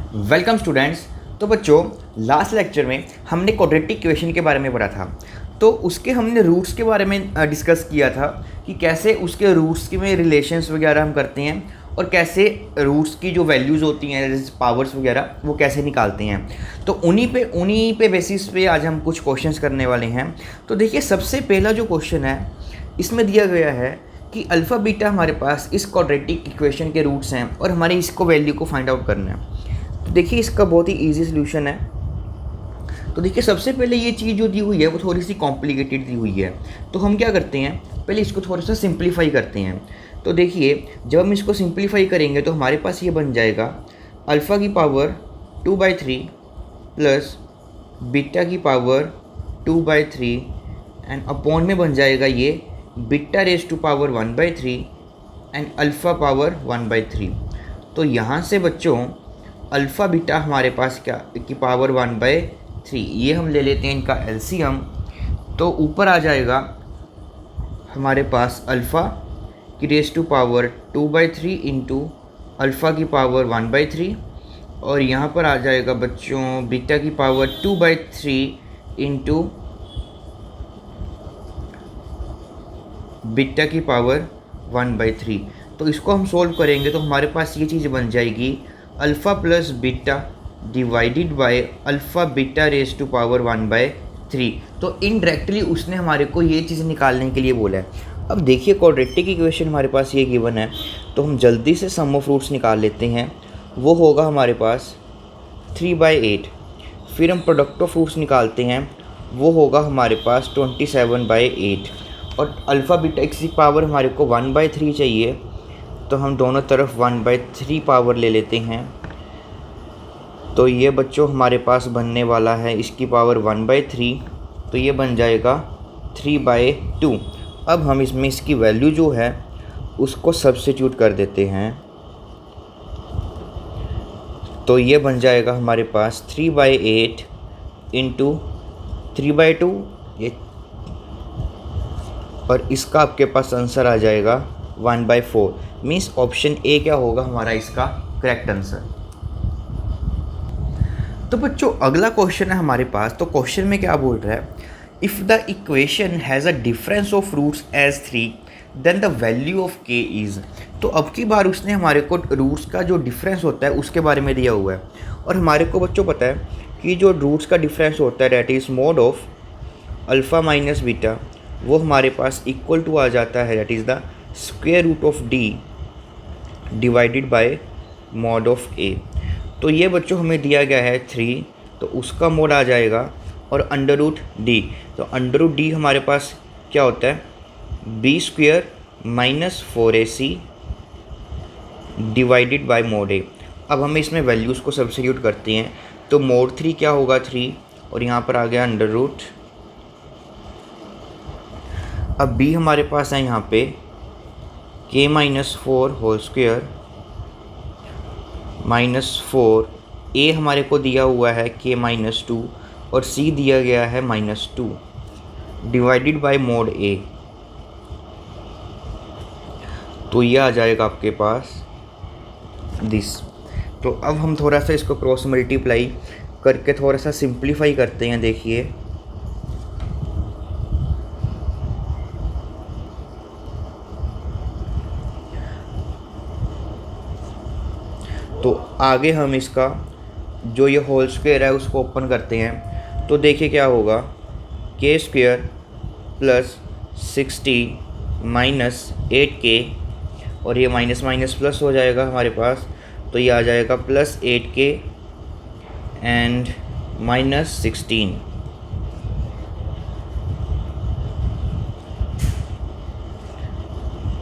Welcome students. तो बच्चों, last lecture में हमने क्वाड्रेटिक इक्वेशन के बारे में पढ़ा था। तो उसके हमने रूट्स के बारे में डिस्कस किया था कि कैसे उसके रूट्स के में रिलेशंस वगैरह हम करते हैं और कैसे रूट्स की जो वैल्यूज़ होती हैं जैसे पावर्स वगैरह वो कैसे निकालते हैं। तो उन्हीं पे बेसिस पे आज हम कुछ क्वेश्चंस करने वाले हैं। तो देखिए, सबसे पहला जो क्वेश्चन है इसमें दिया गया है कि अल्फ़ा बीटा हमारे पास इस क्वाड्रेटिक इक्वेशन के रूट्स हैं और हमारे इसको वैल्यू को फाइंड आउट करना है। तो देखिए, इसका बहुत ही इजी सॉल्यूशन है। तो देखिए, सबसे पहले ये चीज़ जो दी हुई है वो थोड़ी सी कॉम्प्लिकेटेड दी हुई है। तो हम क्या करते हैं, पहले इसको थोड़ा सा सिंप्लीफाई करते हैं। तो देखिए, जब हम इसको सिंप्लीफाई करेंगे तो हमारे पास ये बन जाएगा अल्फ़ा की पावर 2/3 प्लस बीटा की पावर 2/3 एंड अपॉन में बन जाएगा ये beta raise to power 1/3 and alpha power 1/3। तो यहाँ से बच्चों अल्फ़ा बीटा हमारे पास क्या की पावर 1/3, ये हम ले लेते हैं इनका एलसीएम। तो ऊपर आ जाएगा हमारे पास अल्फ़ा की raise to power 2/3 into alpha की पावर 1/3 और यहाँ पर आ जाएगा बच्चों बीटा की पावर 2/3 इंटू बीटा की पावर 1/3। तो इसको हम सोल्व करेंगे तो हमारे पास ये चीज़ बन जाएगी alpha plus beta divided by alpha beta raise to power 1/3। तो इनडायरेक्टली उसने हमारे को ये चीज़ निकालने के लिए बोला है। अब देखिए, क्वाड्रेटिक इक्वेशन हमारे पास ये गिवन है, तो हम जल्दी से सम ऑफ रूट्स निकाल लेते हैं। वो होगा हमारे पास 3/8। फिर हम प्रोडक्ट ऑफ रूट्स निकालते हैं, वो होगा हमारे पास 27/8। और अल्फ़ा बीटा की पावर हमारे को 1/3 चाहिए, तो हम दोनों तरफ 1/3 पावर ले लेते हैं। तो ये बच्चों हमारे पास बनने वाला है इसकी पावर 1/3, तो ये बन जाएगा 3/2। अब हम इसमें इसकी वैल्यू जो है उसको सब्स्टिट्यूट कर देते हैं। तो ये बन जाएगा हमारे पास 3/8 इंटू 3/2 ये, और इसका आपके पास आंसर आ जाएगा 1/4। मीन्स ऑप्शन ए क्या होगा हमारा इसका करेक्ट आंसर। तो बच्चों, अगला क्वेश्चन है हमारे पास। तो क्वेश्चन में क्या बोल रहा है, if the equation has a difference of roots as 3 then the value of k is. तो अब की बार उसने हमारे को रूट्स का जो डिफरेंस होता है उसके बारे में दिया हुआ है। और हमारे को बच्चों पता है कि जो रूट्स का डिफरेंस होता है that is mod of alpha minus beta, वो हमारे पास इक्वल टू आ जाता है that is the square root of D divided by mod of A. तो ये बच्चों हमें दिया गया है 3, तो उसका मोड आ जाएगा और अंडर रूट डी। तो अंडर रूट डी हमारे पास क्या होता है, B square minus 4ac divided by mod A. अब हम इसमें वैल्यूज़ को सब्स्टिट्यूट करते हैं, तो मोड 3 क्या होगा 3, और यहाँ पर आ गया अंडर रूट। अब बी हमारे पास है यहाँ पे k-4 होल स्क्वायर -4, ए हमारे को दिया हुआ है k-2 और सी दिया गया है -2 डिवाइडेड बाय मोड ए। तो ये आ जाएगा आपके पास दिस। तो अब हम थोड़ा सा इसको क्रॉस मल्टीप्लाई करके थोड़ा सा सिंप्लीफाई करते हैं। देखिए, तो आगे हम इसका जो ये होल स्क्वायर है उसको ओपन करते हैं। तो देखिए क्या होगा, k square plus 60 minus 8k, और ये माइनस माइनस प्लस हो जाएगा हमारे पास, तो ये आ जाएगा प्लस 8k एंड -16।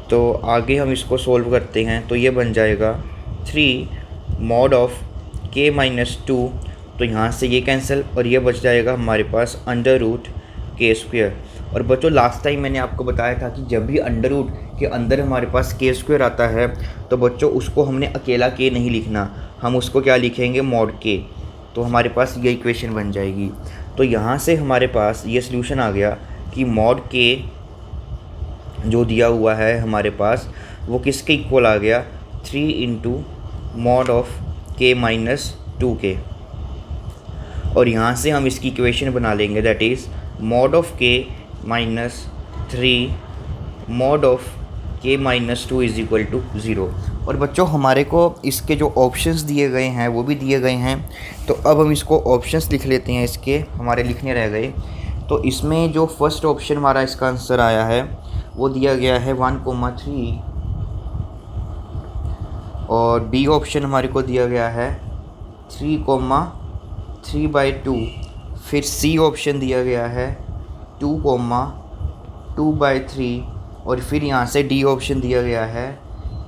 तो आगे हम इसको सोल्व करते हैं, तो ये बन जाएगा 3 मॉड ऑफ k-2। तो यहाँ से ये कैंसिल और ये बच जाएगा हमारे पास अंडर रूट के स्क्वायर। और बच्चों, लास्ट टाइम मैंने आपको बताया था कि जब भी अंडर रूट के अंदर हमारे पास के स्क्वायर आता है तो बच्चों उसको हमने अकेला के नहीं लिखना, हम उसको क्या लिखेंगे, मॉड के। तो हमारे पास ये इक्वेशन बन जाएगी। तो यहाँ से हमारे पास ये सॉल्यूशन आ गया कि मॉड के जो दिया हुआ है हमारे पास वो किसके इक्वल आ गया, 3 into mod of k-2 2k, और यहाँ से हम इसकी इक्वेशन बना लेंगे, that is mod of k minus 3 mod of k minus 2 is equal to 0। और बच्चों हमारे को इसके जो ऑप्शंस दिए गए हैं वो भी दिए गए हैं, तो अब हम इसको ऑप्शंस लिख लेते हैं, इसके हमारे लिखने रह गए। तो इसमें जो फर्स्ट ऑप्शन हमारा इसका आंसर आया है वो दिया गया है 1,3, और बी ऑप्शन हमारे को दिया गया है 3,3/2, फिर सी ऑप्शन दिया गया है 2,2/3, और फिर यहाँ से डी ऑप्शन दिया गया है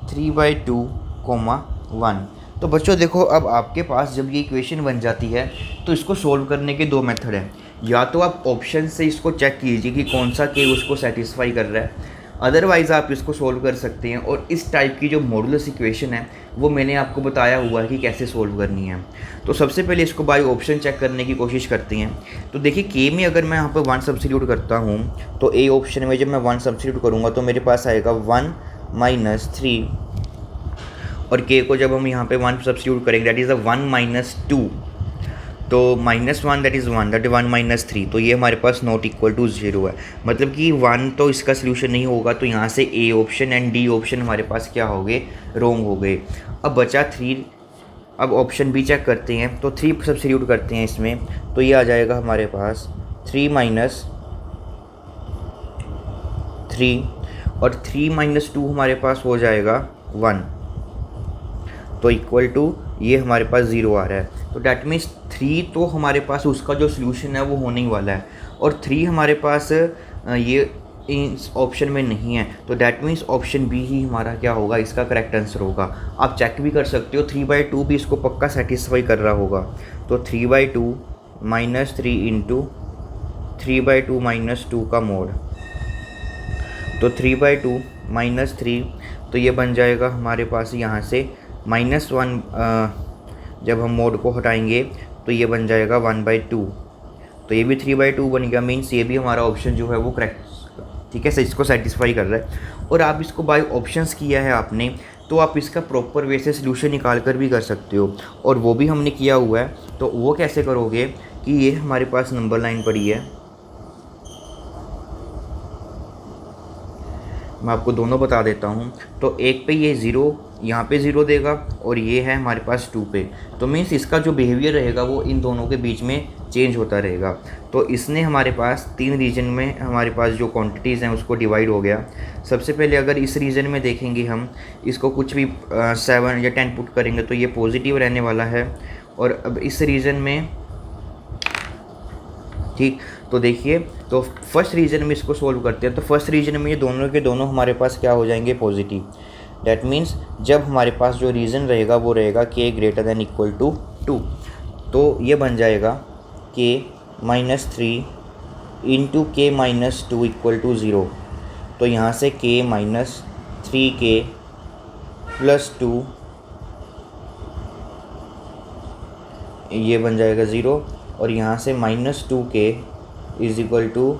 3/2,1। तो बच्चों देखो, अब आपके पास जब ये इक्वेशन बन जाती है तो इसको सोल्व करने के दो मेथड हैं। या तो आप ऑप्शन से इसको चेक कीजिए कि कौन सा के उसको सेटिस्फाई कर रहा है, अदरवाइज़ आप इसको सोल्व कर सकते हैं। और इस टाइप की जो मॉडुलस इक्वेशन है वो मैंने आपको बताया हुआ है कि कैसे सोल्व करनी है। तो सबसे पहले इसको बाय ऑप्शन चेक करने की कोशिश करते हैं। तो देखिए, के में अगर मैं यहाँ पर 1 सब्स्टिट्यूट करता हूँ तो ए ऑप्शन में जब मैं 1 सब्स्टिट्यूट करूँगा तो मेरे पास आएगा 1 माइनस 3, और के को जब हम यहाँ पे 1 सब्स्टिट्यूट करेंगे दैट इज़ 1 माइनस 2, तो -1 that is 1, that is 1 minus 3, तो ये हमारे पास नॉट इक्वल टू 0 है, मतलब कि 1 तो इसका सोल्यूशन नहीं होगा। तो यहाँ से A option and D option हमारे पास क्या हो गए, रॉन्ग हो गए। अब बचा 3, अब ऑप्शन बी चेक करते हैं, तो 3 सब्स्टिट्यूट करते हैं इसमें, तो ये आ जाएगा हमारे पास 3 माइनस 3, और 3 माइनस 2 हमारे पास हो जाएगा 1, तो इक्वल टू ये हमारे पास 0 आ रहा है। तो डैट मीन्स 3 तो हमारे पास उसका जो सोल्यूशन है वो होने ही वाला है, और 3 हमारे पास ये इस ऑप्शन में नहीं है, तो डैट मीन्स ऑप्शन बी ही हमारा क्या होगा, इसका करेक्ट आंसर होगा। आप चेक भी कर सकते हो, 3/2 भी इसको पक्का सेटिस्फाई कर रहा होगा। तो 3/2 माइनस 3 इंटू 3/2 माइनस 2 का मोड, तो 3/2 माइनस 3, तो ये बन जाएगा हमारे पास यहाँ से -1, जब हम मोड को हटाएंगे तो ये बन जाएगा 1/2, तो ये भी 3/2 बन गया। मीन्स ये भी हमारा ऑप्शन जो है वो करेक्ट, ठीक है, इसको सेटिस्फाई कर रहा है। और आप इसको बाय ऑप्शंस किया है आपने, तो आप इसका प्रॉपर वे से सोल्यूशन निकाल कर भी कर सकते हो, और वो भी हमने किया हुआ है। तो वो कैसे करोगे कि ये हमारे पास नंबर लाइन पड़ी है, मैं आपको दोनों बता देता हूँ। तो एक पे ये 0, यहाँ पे 0 देगा, और ये है हमारे पास 2 पे, तो मीन्स इसका जो बिहेवियर रहेगा वो इन दोनों के बीच में चेंज होता रहेगा। तो इसने हमारे पास 3 रीजन में हमारे पास जो क्वांटिटीज़ हैं उसको डिवाइड हो गया। सबसे पहले अगर इस रीजन में देखेंगे हम, इसको कुछ भी 7 या 10 पुट करेंगे तो ये पॉजिटिव रहने वाला है। और अब इस रीजन में, ठीक, तो देखिए, तो फर्स्ट रीजन में इसको सोल्व करते हैं, तो फर्स्ट रीजन में ये दोनों के दोनों हमारे पास क्या हो जाएंगे, पॉजिटिव। डैट मीन्स जब हमारे पास जो रीज़न रहेगा वो रहेगा k greater than equal to 2, तो ये बन जाएगा k minus 3 into k minus 2 equal to 0। तो यहाँ से k माइनस 3k प्लस 2 ये बन जाएगा 0, और यहाँ से -2k इज इक्वल टू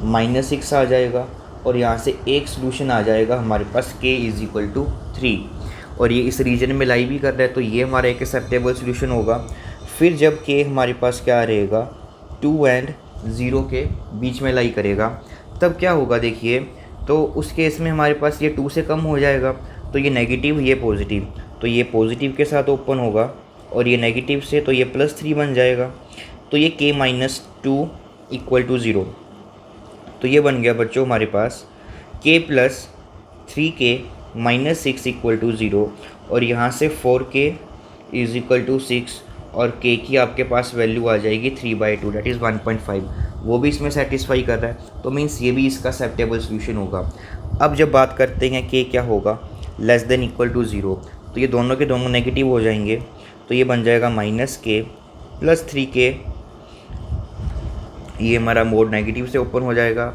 -6 आ जाएगा, और यहाँ से एक सोल्यूशन आ जाएगा हमारे पास k इज इक्वल टू 3, और ये इस रीजन में लाई भी कर रहा है, तो ये हमारा एक एक्सेप्टेबल सोल्यूशन होगा। फिर जब k हमारे पास क्या रहेगा, 2 एंड 0 के बीच में लाई करेगा, तब क्या होगा देखिए, तो उस केस में हमारे पास ये 2 से कम हो जाएगा, तो ये नेगेटिव, ये पॉजिटिव, तो ये पॉजिटिव के साथ ओपन होगा, और ये नेगेटिव से तो ये +3 बन जाएगा, तो ये k माइनस 2 इक्वल टू 0। तो ये बन गया बच्चों हमारे पास k plus 3k minus 6 equal to 0, और यहाँ से 4k इज इक्वल टू 6, और k की आपके पास वैल्यू आ जाएगी 3/2 दैट इज़ 1.5, वो भी इसमें सेटिस्फाई कर रहा है, तो मीन्स ये भी इसका एक्सेप्टेबल सोल्यूशन होगा। अब जब बात करते हैं k क्या होगा, लेस देन इक्वल टू 0, तो ये दोनों के दोनों नेगेटिव हो जाएंगे, तो ये बन जाएगा -k प्लस 3k, ये हमारा मोड नेगेटिव से ओपन हो जाएगा,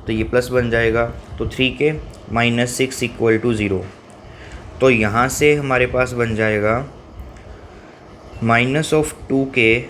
तो ये प्लस बन जाएगा, तो 3k माइनस 6 इक्वल टू 0। तो यहाँ से हमारे पास बन जाएगा -2k,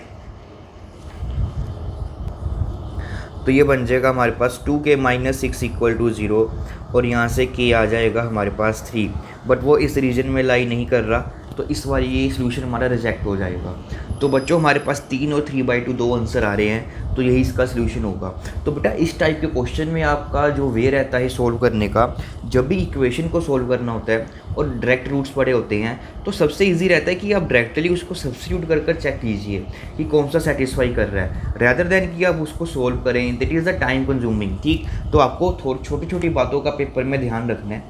तो ये बन जाएगा हमारे पास 2k माइनस 6 इक्वल टू 0, और यहाँ से k आ जाएगा हमारे पास 3, बट वो इस रीजन में लाई नहीं कर रहा, तो इस बार ये सोल्यूशन हमारा रिजेक्ट हो जाएगा। तो बच्चों हमारे पास 3 और 3/2 दो आंसर आ रहे हैं, तो यही इसका सोल्यूशन होगा। तो बेटा इस टाइप के क्वेश्चन में आपका जो वे रहता है सॉल्व करने का, जब भी इक्वेशन को सॉल्व करना होता है और डायरेक्ट रूट्स पड़े होते हैं, तो सबसे ईजी रहता है कि आप डायरेक्टली उसको सब्स्टिट्यूट कर कर चेक कीजिए कि कौन सा सेटिस्फाई कर रहा है, रैदर देन कि आप उसको सोल्व करें। That is the time consuming. ठीक, तो आपको छोटी छोटी बातों का पेपर में ध्यान रखना है,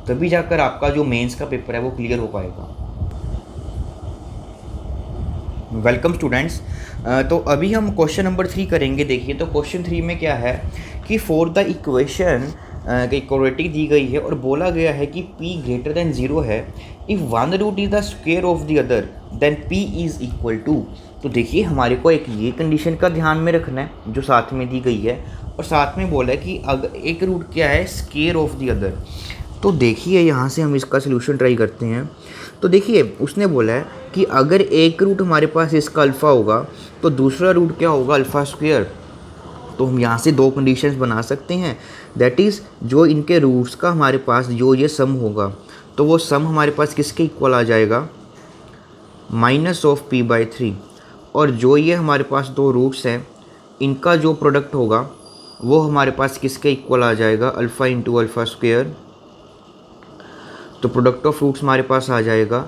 तभी जाकर आपका जो मेंस का पेपर है वो क्लियर हो पाएगा। Welcome students. तो अभी हम क्वेश्चन नंबर 3 करेंगे। देखिए तो क्वेश्चन 3 में क्या है कि फॉर द इक्वेशन की क्वाड्रेटिक दी गई है और बोला गया है कि p ग्रेटर देन 0 है if one root is the square of the other then p is equal to. तो देखिए हमारे को एक ये कंडीशन का ध्यान में रखना है जो साथ में दी गई है, और साथ में बोला है कि अगर एक रूट क्या है स्क्वायर ऑफ द अदर। तो देखिए यहाँ से हम इसका सलूशन ट्राई करते हैं। तो देखिए उसने बोला है कि अगर एक रूट हमारे पास इसका अल्फ़ा होगा तो दूसरा रूट क्या होगा अल्फ़ा स्क्वायर। तो हम यहाँ से दो कंडीशंस बना सकते हैं, दैट इज़ जो इनके रूट्स का हमारे पास जो ये सम होगा तो वो सम हमारे पास किसके इक्वल आ जाएगा, -p/3। और जो ये हमारे पास दो रूट्स हैं इनका जो प्रोडक्ट होगा वो हमारे पास किसके इक्वल आ जाएगा, अल्फ़ा इंटू अल्फ़ा स्क्वायर। तो प्रोडक्ट ऑफ रूट्स हमारे पास आ जाएगा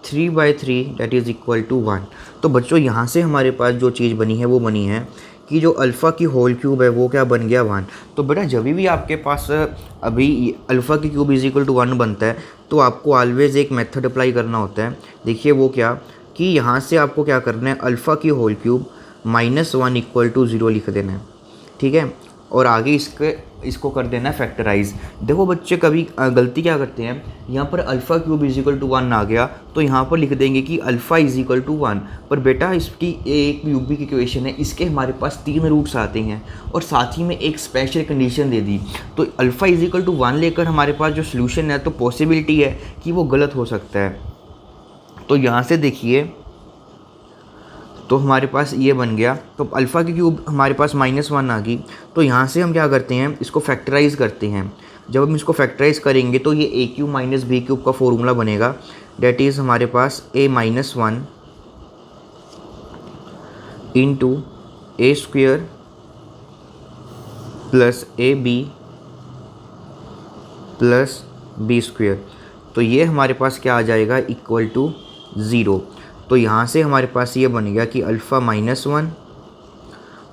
3/3 दैट इज़ इक्वल टू 1। तो बच्चों यहाँ से हमारे पास जो चीज़ बनी है वो बनी है कि जो अल्फ़ा की होल क्यूब है वो क्या बन गया 1। तो बेटा जब भी आपके पास अभी अल्फ़ा की क्यूब इज़ इक्वल टू 1 बनता है तो आपको ऑलवेज़ एक मेथड अप्लाई करना होता है। देखिए वो क्या कि यहाँ से आपको क्या करना है, अल्फ़ा की होल क्यूब -1 इक्वल टू 0 लिख देना है। ठीक है, और आगे इसको कर देना है फैक्टराइज। देखो बच्चे कभी गलती क्या करते हैं, यहाँ पर alpha cube is equal to 1 आ गया तो यहाँ पर लिख देंगे कि अल्फ़ा इज इक्वल टू 1। पर बेटा इसकी एक क्यूबिक इक्वेशन है, इसके हमारे पास 3 रूट्स आते हैं और साथ ही में एक स्पेशल कंडीशन दे दी। तो अल्फ़ा इज इक्वल टू 1 लेकर हमारे पास जो सोल्यूशन है तो पॉसिबिलिटी है कि वो गलत हो सकता है। तो यहाँ से देखिए तो हमारे पास ये बन गया, तो अल्फ़ा की क्यूब हमारे पास -1 आ गई। तो यहाँ से हम क्या करते हैं, इसको फैक्टराइज़ करते हैं। जब हम इसको फैक्टराइज़ करेंगे तो ये a³ - b³ का फॉर्मूला बनेगा, डेट इज़ हमारे पास a-1 into a² plus ab plus b²। तो ये हमारे पास क्या आ जाएगा, इक्वल टू 0। तो यहाँ से हमारे पास ये बन गया कि अल्फ़ा -1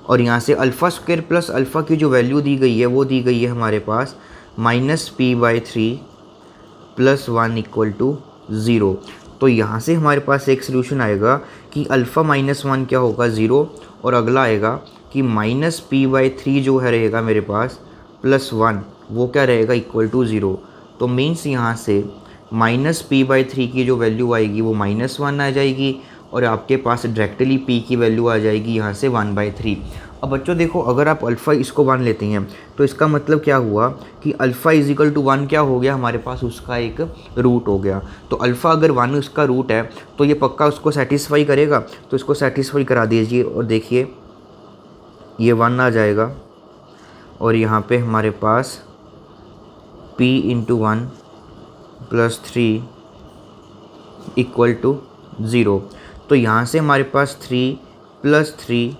और यहाँ से अल्फ़ा स्क्वायर प्लस अल्फ़ा की जो वैल्यू दी गई है वो दी गई है हमारे पास -p/3 प्लस 1 इक्वल टू 0। तो यहाँ से हमारे पास एक सोल्यूशन आएगा कि अल्फ़ा -1 क्या होगा 0, और अगला आएगा कि -p/3 जो है रहेगा मेरे पास प्लस 1 वो क्या रहेगा, इक्वल टू 0। तो मीन्स यहाँ से -p/3 की जो वैल्यू आएगी वो -1 आ जाएगी और आपके पास डायरेक्टली p की वैल्यू आ जाएगी यहाँ से 1/3। अब बच्चों देखो अगर आप अल्फ़ा इसको 1 लेते हैं तो इसका मतलब क्या हुआ कि अल्फ़ा इज इक्वल टू 1 क्या हो गया, हमारे पास उसका एक रूट हो गया। तो अल्फ़ा अगर 1 उसका रूट है तो ये पक्का उसको सेटिस्फाई करेगा, तो इसको सेटिस्फाई करा दीजिए। और देखिए ये 1 आ जाएगा और यहाँ पे हमारे पास p into 1 plus 3 equal to 0। तो यहाँ से हमारे पास 3 plus 3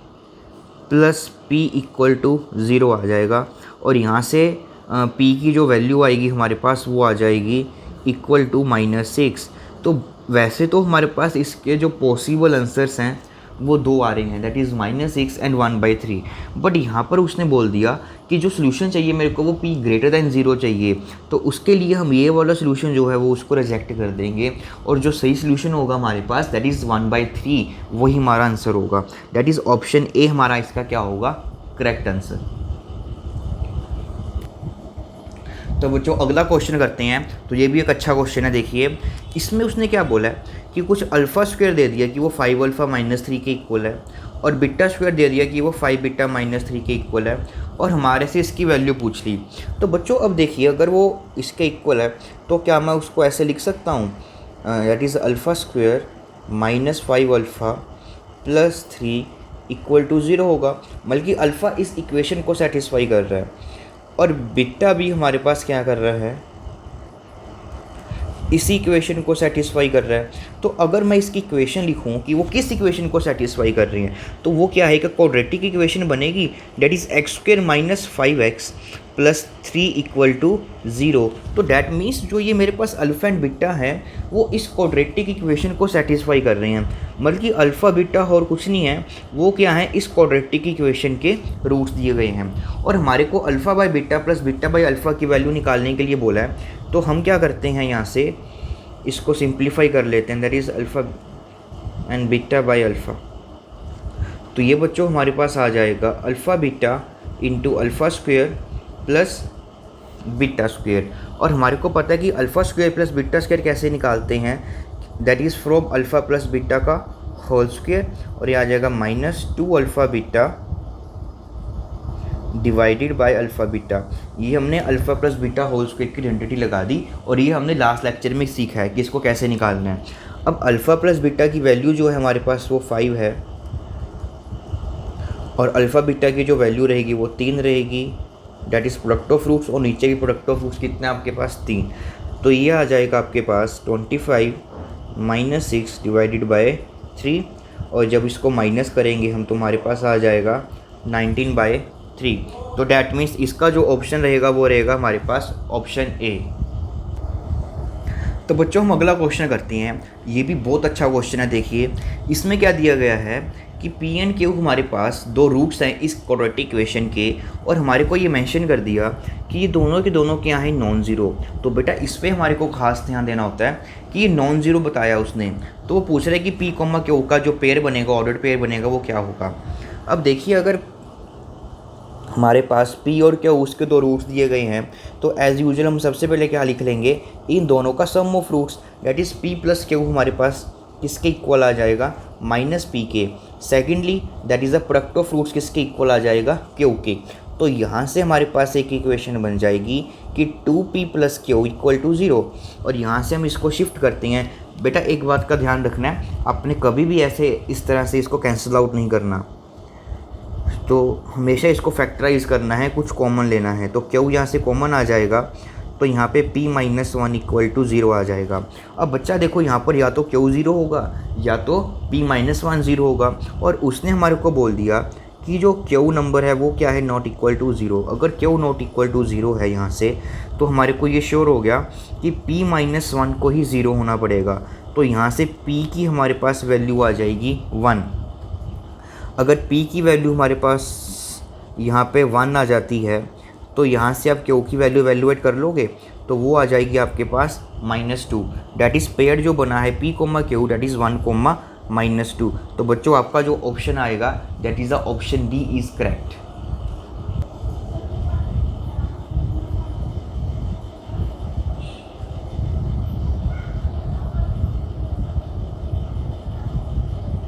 plus p equal to 0 आ जाएगा, और यहाँ से p की जो वैल्यू आएगी हमारे पास वो आ जाएगी इक्वल टू -6। तो वैसे तो हमारे पास इसके जो पॉसिबल आंसर्स हैं वो दो आ रहे हैं, दैट इज़ -6 एंड 1/3। बट यहाँ पर उसने बोल दिया कि जो सोल्यूशन चाहिए मेरे को वो p ग्रेटर दैन 0 चाहिए, तो उसके लिए हम ये वाला सोल्यूशन जो है वो उसको रिजेक्ट कर देंगे, और जो सही सोल्यूशन होगा हमारे पास दैट इज़ 1/3 वही हमारा आंसर होगा। दैट इज़ ऑप्शन ए हमारा इसका क्या होगा, करेक्ट आंसर। तो बच्चों अगला क्वेश्चन करते हैं। तो ये भी एक अच्छा क्वेश्चन है। देखिए इसमें उसने क्या बोला है कि कुछ अल्फ़ा स्क्वायर दे दिया कि वो 5α-3 के इक्वल है, और बीटा स्क्वायर दे दिया कि वो 5β-3 के इक्वल है, और हमारे से इसकी वैल्यू पूछ ली। तो बच्चों अब देखिए अगर वो इसके इक्वल है तो क्या मैं उसको ऐसे लिख सकता हूँ, that is alpha square -5α plus 3 equal to 0 होगा। बल्कि अल्फ़ा इस इक्वेशन को सेटिस्फाई कर रहा है और बीटा भी हमारे पास क्या कर रहा है, इसी इक्वेशन को सेटिस्फाई कर रहा है। तो अगर मैं इसकी इक्वेशन लिखूं कि वो किस इक्वेशन को सेटिस्फाई कर रही है, तो वो क्या है कि क्वाड्रेटिक इक्वेशन बनेगी, that is x square minus 5x plus 3 equal to 0। तो डैट मीन्स जो ये मेरे पास अल्फ़ा एंड बीटा है वो इस क्वाड्रेटिक इक्वेशन को सेटिस्फाई कर रहे हैं। बल्कि अल्फ़ा बीटा और कुछ नहीं है, वो क्या है, इस क्वाड्रेटिक इक्वेशन के रूट्स दिए गए हैं और हमारे को alpha by beta plus beta by alpha की वैल्यू निकालने के लिए बोला है। तो हम क्या करते हैं, यहाँ से इसको सिंप्लीफाई कर लेते हैं, that is alpha and beta by alpha. तो ये बच्चों हमारे पास आ जाएगा alpha beta into alpha square plus beta square. और हमारे को पता है कि alpha square plus beta square कैसे निकालते हैं, that is from alpha plus beta का होल स्क्वेयर, और ये आ जाएगा -2 alpha beta divided by alpha beta. ये हमने alpha plus beta whole square की आइडेंटिटी लगा दी और ये हमने लास्ट लेक्चर में सीखा है कि इसको कैसे निकालना है। अब अल्फ़ा प्लस बीटा की वैल्यू जो है हमारे पास वो 5 है और अल्फ़ा बीटा की जो वैल्यू रहेगी वो 3 रहेगी, that is product of roots, और नीचे भी प्रोडक्ट ऑफ रूट्स कितना आपके पास 3। तो ये आ जाएगा आपके पास 25 - 6 डिवाइडेड बाय 3, और जब इसको माइनस करेंगे हम तो हमारे पास आ जाएगा 19/3। तो डैट मीन्स इसका जो ऑप्शन रहेगा वो रहेगा हमारे पास ऑप्शन ए। तो बच्चों हम अगला क्वेश्चन करते हैं। ये भी बहुत अच्छा क्वेश्चन है। देखिए इसमें क्या दिया गया है कि पी एंड क्यू हमारे पास दो रूट्स हैं इस क्वाड्रेटिक इक्वेशन के, और हमारे को ये मेंशन कर दिया कि ये दोनों के दोनों क्या हैं, नॉन ज़ीरो। तो बेटा इस पर हमारे को खास ध्यान देना होता है कि ये नॉन ज़ीरो बताया उसने, तो वो पूछ रहा है कि पी कॉमा क्यू का जो पेयर बनेगा, ऑर्डर्ड पेयर बनेगा, वो क्या होगा। अब देखिए अगर हमारे पास P और Q उसके दो रूट्स दिए गए हैं तो एज़ यूजुअल हम सबसे पहले क्या लिख लेंगे, इन दोनों का sum of roots, that is P plus Q हमारे पास किसके इक्वल आ जाएगा, -P के। Secondly that is the product of roots किसके इक्वल आ जाएगा, Q के। तो यहाँ से हमारे पास एक इक्वेशन बन जाएगी कि 2P plus Q equal to 0, और यहाँ से हम इसको शिफ्ट करते हैं। बेटा एक बात का ध्यान रखना है, आपने कभी भी ऐसे इस तरह से इसको कैंसिल आउट नहीं करना, तो हमेशा इसको फैक्टराइज करना है, कुछ कॉमन लेना है। तो Q यहाँ से कॉमन आ जाएगा, तो यहाँ पे P - 1 इक्वल टू 0 आ जाएगा। अब बच्चा देखो यहाँ पर या तो Q 0 होगा या तो P - 1 0 होगा, और उसने हमारे को बोल दिया कि जो Q नंबर है वो क्या है, नॉट इक्वल टू 0। अगर Q नॉट इक्वल टू 0 है यहाँ से, तो हमारे को ये श्योर हो गया कि P - 1 को ही 0 होना पड़ेगा। तो यहाँ से P की हमारे पास वैल्यू आ जाएगी 1। अगर P की वैल्यू हमारे पास यहाँ पे 1 आ जाती है, तो यहाँ से आप Q की वैल्यू एवेल्युएट कर लोगे तो वो आ जाएगी आपके पास -2। डैट इज़ पेयर जो बना है P, Q, डैट इज़ 1, -2। तो बच्चों आपका जो ऑप्शन आएगा that is the option D is correct.